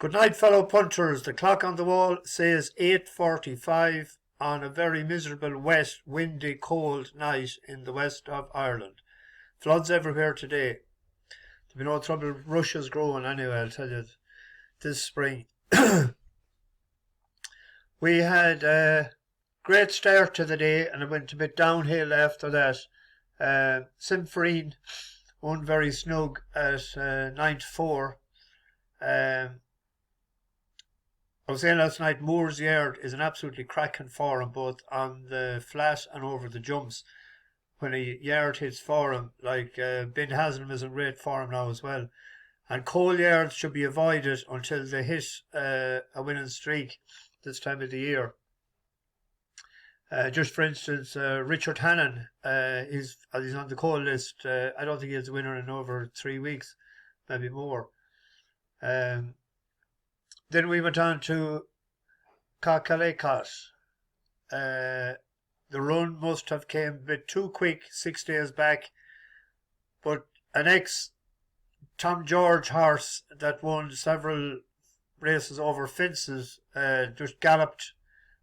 Good night, fellow punters. The clock on the wall says 8:45 on a very miserable, wet, windy, cold night in the west of Ireland. Floods everywhere today. There'll be no trouble. Russia's growing anyway, I'll tell you, this spring. We had a great start to the day and it went a bit downhill after that. Simfereen won very snug at 9-4. I was saying last night, Moore's Yard is an absolutely cracking form, both on the flat and over the jumps. When a yard hits form, like Ben Haslam is in great form now as well. And coal yards should be avoided until they hit a winning streak this time of the year. Just for instance, Richard Hannon he's on the coal list. I don't think he's a winner in over 3 weeks, maybe more. Then we went on to Catterick. The run must have came a bit too quick 6 days back, but an ex-Tom George horse that won several races over fences just galloped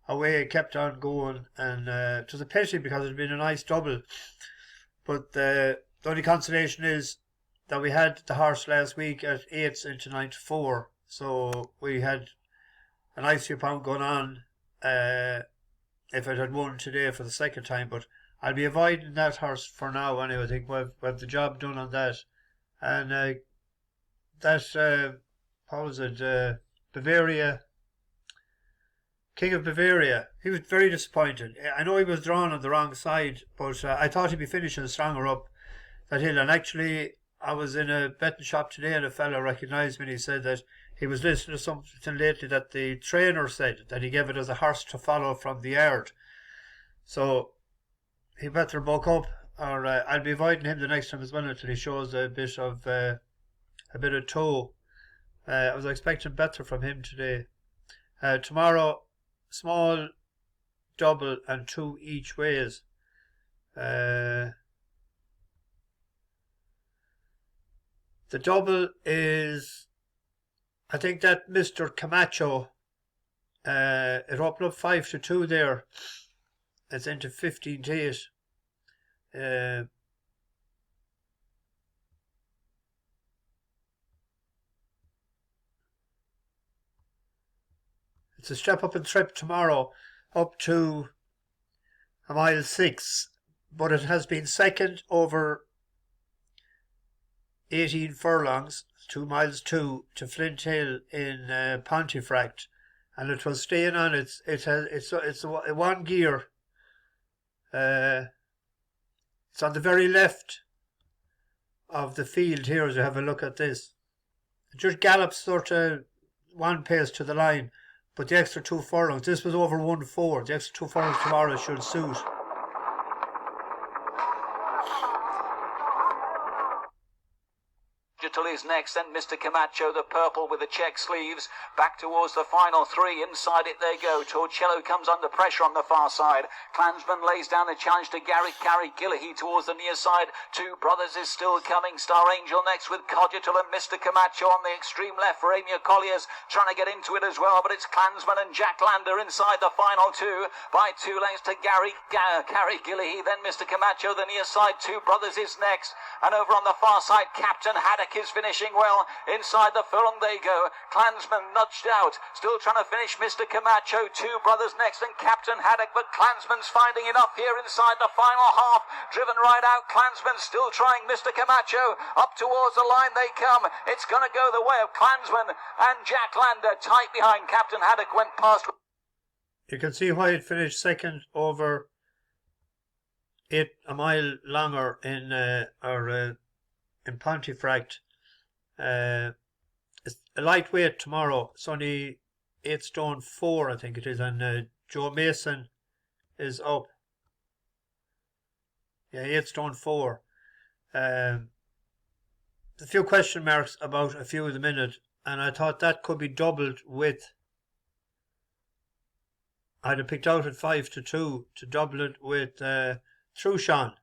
away, kept on going, and it was a pity because it had been a nice double. But the only consolation is that we had the horse last week at 8s into 9-4. So we had a nice few pound going on if it had won today for the second time. But I'll be avoiding that horse for now anyway. I think we've the job done on that. And that, what was it, Bavaria, King of Bavaria, he was very disappointed. I know he was drawn on the wrong side, but I thought he'd be finishing stronger up that hill. And actually, I was in a betting shop today and a fellow recognised me and he said that he was listening to something lately that the trainer said that he gave it as a horse to follow from the yard. So he better buck up, or I'll be avoiding him the next time as well until he shows a bit of toe. I was expecting better from him today. Tomorrow, small, double, and 2 each ways. The double is, I think that Mr. Camacho, it opened up 5-2 there. It's into 15-8. It's a step up and trip tomorrow up to a mile 6, but it has been second over 18 furlongs, 2 miles 2 to Flint Hill in Pontefract, and it was staying on it's a one gear. It's on the very left of the field here as you have a look at this. It just gallops sort of one pace to the line, but the extra 2 furlongs, this was over 1-4, the extra 2 furlongs tomorrow should suit. Is next, then Mr. Camacho, the purple with the check sleeves, back towards the final 3. Inside it they go. Torcello comes under pressure on the far side. Clansman lays down the challenge to Carrie Gillahee towards the near side. 2 Brothers is still coming. Star Angel next with Cogitl and Mr. Camacho on the extreme left for Amia Collier's trying to get into it as well, but it's Clansman and Jack Lander inside the final 2 by 2 lengths to Carrie Gillahee, then Mr. Camacho, the near side. 2 Brothers is next, and over on the far side Captain Haddock is finishing well. Inside the furlong they go. Clansman nudged out, still trying to finish Mr. Camacho. 2 Brothers next and Captain Haddock, but Clansman's finding enough here inside the final half. Driven right out, Clansman still trying Mr. Camacho. Up towards the line they come. It's going to go the way of Clansman, and Jack Lander tight behind. Captain Haddock went past. You can see why it finished second over a mile longer in Pontefract. It's a lightweight tomorrow. It's only 8 stone 4, I think it is, and Joe Mason is up. Yeah, 8 stone 4. A few question marks about a few of the minute, and I thought that could be doubled with. I'd have picked out at 5-2 to double it with Trueshan.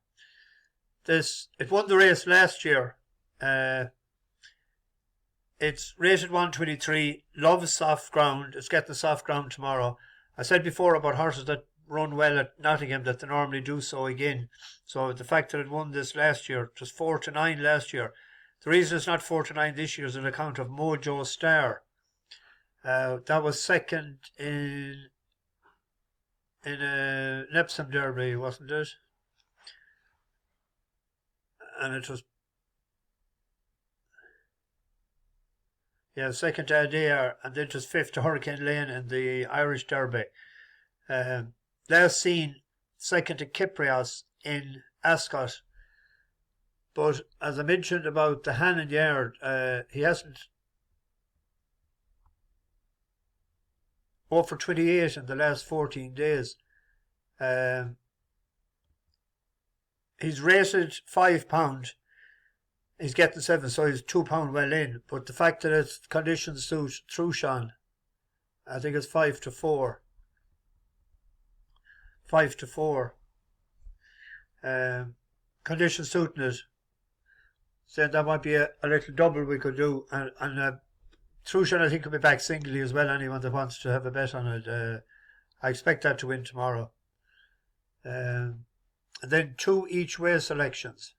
It won the race last year. It's rated 123, loves soft ground. It's getting the soft ground tomorrow. I said before about horses that run well at Nottingham that they normally do so again. So the fact that it won this last year, it was 4-9 last year. The reason it's not 4-9 this year is on account of Mojo Star. That was second in a Epsom Derby, wasn't it? And it was second to Adair, and then it was fifth to Hurricane Lane in the Irish Derby. Last seen second to Kyprios in Ascot. But as I mentioned about the Hannon Yard, he hasn't over 28 in the last 14 days. He's rated £5. He's getting 7, so he's £2 well in. But the fact that it's conditions suit Trueshan, I think it's 5-4. 5-4. Conditions suiting it. So that might be a little double we could do. And Trueshan, I think, will be back singly as well. Anyone that wants to have a bet on it. I expect that to win tomorrow. And then 2 each way selections.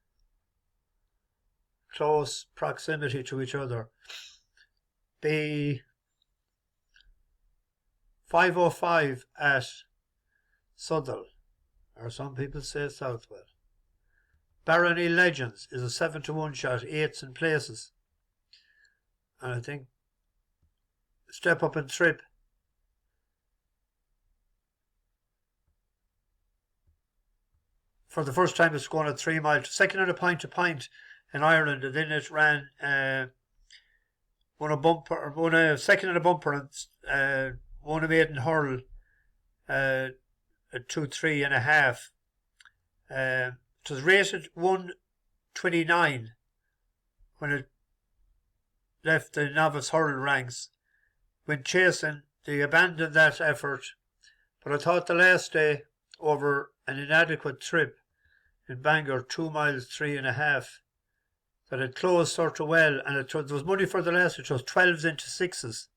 Close proximity to each other. The 505 at Southwell, or some people say Southwell. Barony Legends is a 7-1 shot, 8s in places. And I think Step Up and Trip for the first time it's going at 3 miles. Second at a point to point in Ireland, and then it ran second at a bumper and won a maiden hurl at 2-3.5. It was rated 129 when it left the novice hurl ranks. When chasing, they abandoned that effort, but I thought the last day over an inadequate trip in Bangor, 2 miles 3.5, that it closed sort of well, and there was money for the last. It was 12s into 6s.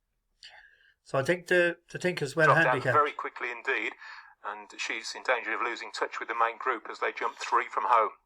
So I think the think is well dropped handicapped. Out very quickly indeed, and she's in danger of losing touch with the main group as they jump 3 from home.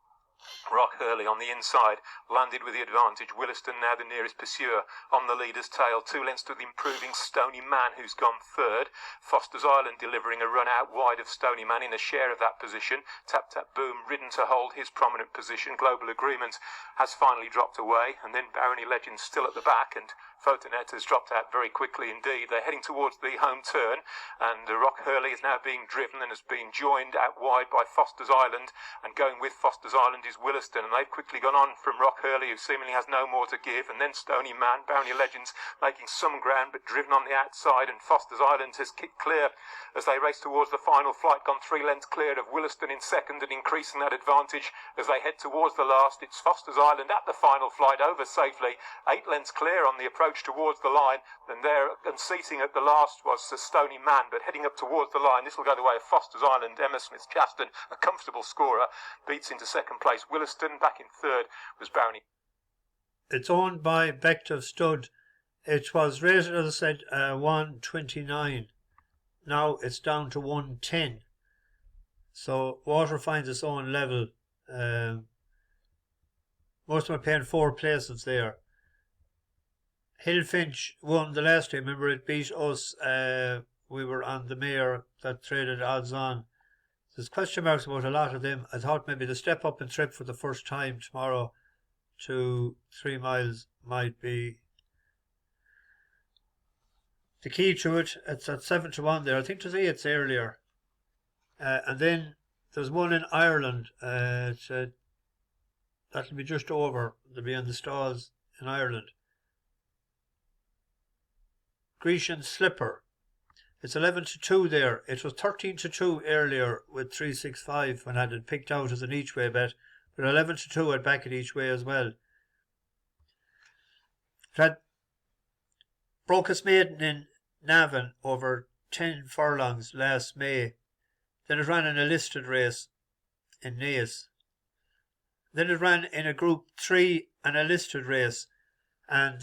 Rock Hurley on the inside, landed with the advantage. Williston now the nearest pursuer on the leader's tail. 2 lengths to the improving Stony Man, who's gone third. Foster's Island delivering a run out wide of Stony Man in a share of that position. Tap Tap Boom ridden to hold his prominent position. Global Agreement has finally dropped away, and then Barony Legends still at the back, and Photonet has dropped out very quickly indeed. They're heading towards the home turn, and Rock Hurley is now being driven and has been joined out wide by Foster's Island, and going with Foster's Island is Williston, and they've quickly gone on from Rock Hurley, who seemingly has no more to give, and then Stony Man. Barony Legends making some ground but driven on the outside, and Foster's Island has kicked clear as they race towards the final flight, gone 3 lengths clear of Williston in second and increasing that advantage as they head towards the last. It's Foster's Island at the final flight over safely, 8 lengths clear on the approach towards the line, and there unseating at the last was Stony Man, but heading up towards the line, this will go the way of Foster's Island. Emma Smith-Chaston, a comfortable scorer, beats into second place Williston. Back in third was Barony. It's owned by Bective Stud. It was rated, as I said, 129. Now it's down to 110. So Water finds its own level. Most of them are paying 4 places there. Hillfinch won the last time. Remember, it beat us. We were on the mare that traded odds on. There's question marks about a lot of them. I thought maybe the Step Up and Trip for the first time tomorrow to 3 miles might be the key to it. It's at 7-1 there. I think there's 8s earlier. And then there's one in Ireland. That'll be just over. They'll be in the stalls in Ireland. Grecian Slipper. It's 11-2 there. It was 13-2 earlier with 365 when I had it picked out as an each way bet. But 11-2 I'd back it each way as well. It had broke its maiden in Navan over 10 furlongs last May. Then it ran in a listed race in Naas. Then it ran in a Group 3 and a listed race. And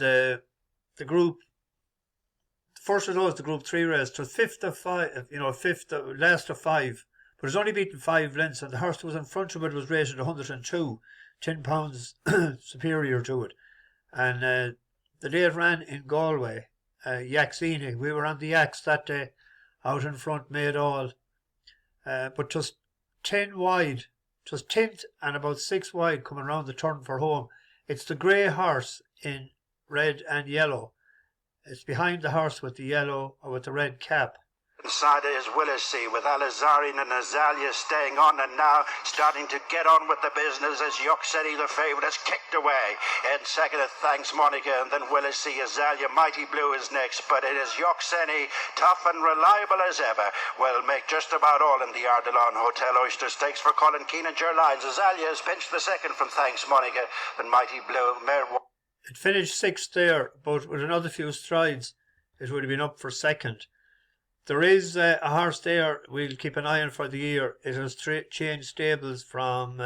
the first of those, the Group 3 race, it was fifth of five, last of five, but it's only beaten 5 lengths, and the horse that was in front of it was rated 102, 10 pounds superior to it. And the day it ran in Galway, Yaxini, we were on the Yaks that day, out in front, made all, but just 10 wide, just 10th and about 6 wide coming round the turn for home. It's the grey horse in red and yellow. It's behind the horse with the yellow or with the red cap. Inside it is Willisey with Alizarin and Azalea staying on and now starting to get on with the business as Yoxeni, the favourite, has kicked away. In second it thanks Monica, and then Willisey. Azalea, Mighty Blue is next, but it is Yoxeni, tough and reliable as ever, will make just about all in the Ardelon Hotel Oyster Stakes for Colin Keane and Ger Lyons. Azalea has pinched the second from thanks Monica, then Mighty Blue. It finished 6th there, but with another few strides it would have been up for second. There is a horse there we'll keep an eye on for the year. It has changed stables from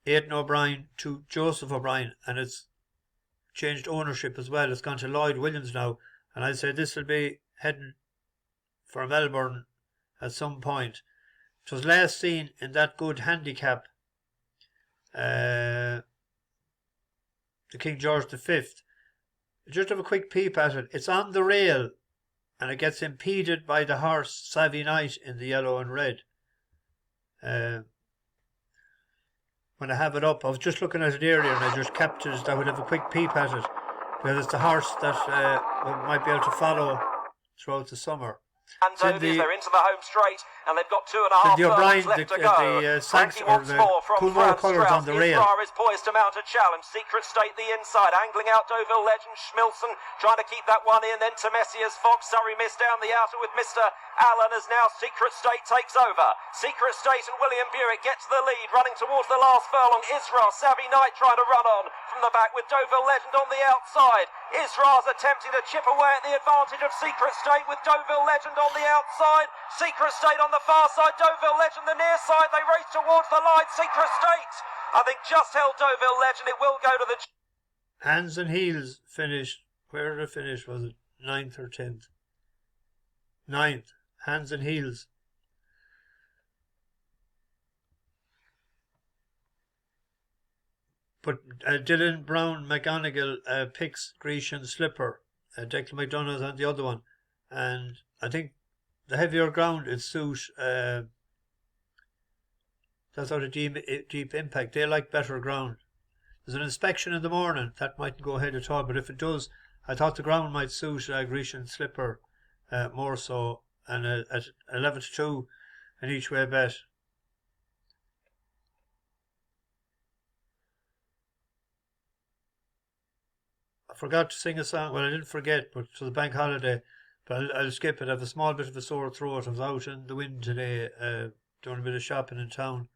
Aidan O'Brien to Joseph O'Brien, and it's changed ownership as well. It's gone to Lloyd Williams now, and I'd say this will be heading for Melbourne at some point. It was last seen in that good handicap, the King George V. Just have a quick peep at it. It's on the rail, and it gets impeded by the horse Savvy Knight in the yellow and red. When I have it up, I was just looking at it earlier and I just captured it. I would have a quick peep at it, because it's the horse that we might be able to follow throughout the summer. And they're into the home straight, and they've got 2.5 furlongs left to go. Frankie wants more from Franz Strauss. Israr is poised to mount a challenge. Secret State the inside, angling out Deauville Legend. Schmilson trying to keep that one in. Then to Messias Fox. Surrey missed down the outer with Mr. Allen, as now Secret State takes over. Secret State and William Buick get to the lead, running towards the last furlong. Israr, Savvy Knight trying to run on from the back with Deauville Legend on the outside. Israr's attempting to chip away at the advantage of Secret State with Deauville Legend on the outside. Secret State on the far side, Deauville Legend the near side. They race towards the line. Secret State, I think, just held Deauville Legend. It will go to the... Hands and Heels finished. Where did it finish? Was it 9th or 10th? 9th. Hands and Heels. But Dylan Brown McGonigal picks Grecian Slipper. Declan McDonough's on the other one. And I think the heavier ground would suit. That's out of deep impact. They like better ground. There's an inspection in the morning. That mightn't go ahead at all. But if it does, I thought the ground might suit Grecian Slipper more so. And at 11-2 an each way bet. I forgot to sing a song. Well, I didn't forget, but it was a bank holiday. But I'll skip it. I have a small bit of a sore throat. I was out in the wind today, doing a bit of shopping in town,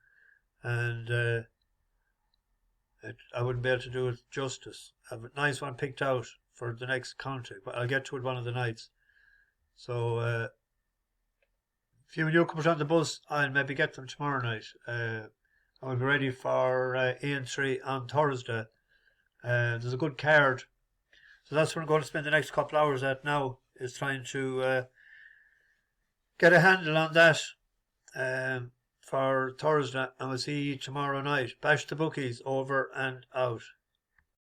and I wouldn't be able to do it justice. I have a nice one picked out for the next county, but I'll get to it one of the nights. So if you newcomers on the bus, I'll maybe get them tomorrow night. I'll be ready for A&3 on Thursday. There's a good card. So that's what I'm going to spend the next couple of hours at now, is trying to get a handle on that for Thursday, and we'll see you tomorrow night. Bash the bookies, over and out.